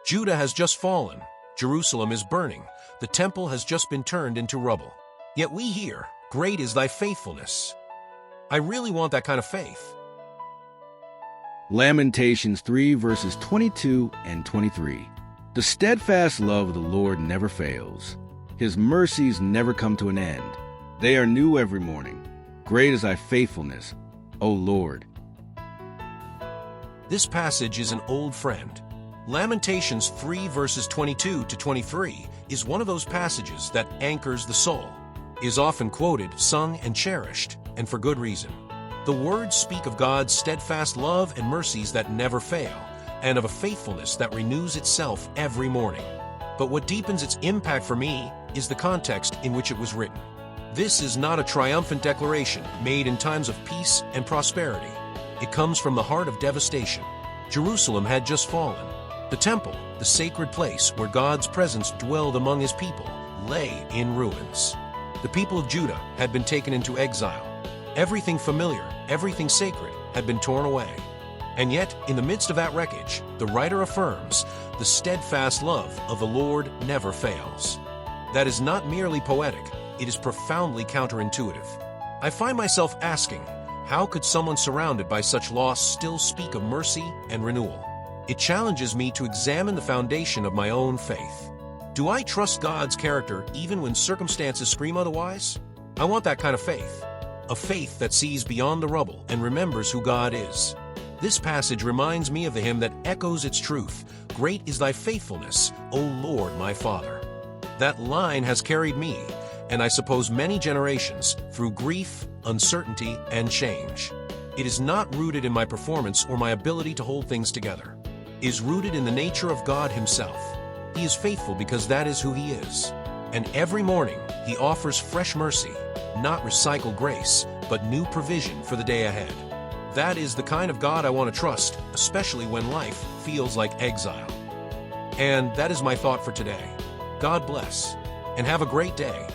Judah has just fallen. Jerusalem is burning. The temple has just been turned into rubble. Yet we hear, "Great is thy faithfulness." I really want that kind of faith. Lamentations 3 verses 22 and 23. The steadfast love of the Lord never fails. His mercies never come to an end. They are new every morning. Great is thy faithfulness, O Lord. This passage is an old friend. Lamentations 3 verses 22 to 23 is one of those passages that anchors the soul, is often quoted, sung, and cherished, and for good reason. The words speak of God's steadfast love and mercies that never fail, and of a faithfulness that renews itself every morning. But what deepens its impact for me is the context in which it was written. This is not a triumphant declaration made in times of peace and prosperity. It comes from the heart of devastation. Jerusalem had just fallen. The temple, the sacred place where God's presence dwelled among his people, lay in ruins. The people of Judah had been taken into exile. Everything familiar, everything sacred had been torn away. And yet, in the midst of that wreckage, the writer affirms, the steadfast love of the Lord never fails. That is not merely poetic, it is profoundly counterintuitive. I find myself asking, how could someone surrounded by such loss still speak of mercy and renewal? It challenges me to examine the foundation of my own faith. Do I trust God's character even when circumstances scream otherwise? I want that kind of faith. A faith that sees beyond the rubble and remembers who God is. This passage reminds me of the hymn that echoes its truth, "Great is thy faithfulness, O Lord my Father." That line has carried me, and I suppose many generations, through grief, uncertainty, and change. It is not rooted in my performance or my ability to hold things together. It is rooted in the nature of God himself. He is faithful because that is who he is. And every morning, he offers fresh mercy, not recycled grace, but new provision for the day ahead. That is the kind of God I want to trust, especially when life feels like exile. And that is my thought for today. God bless, and have a great day.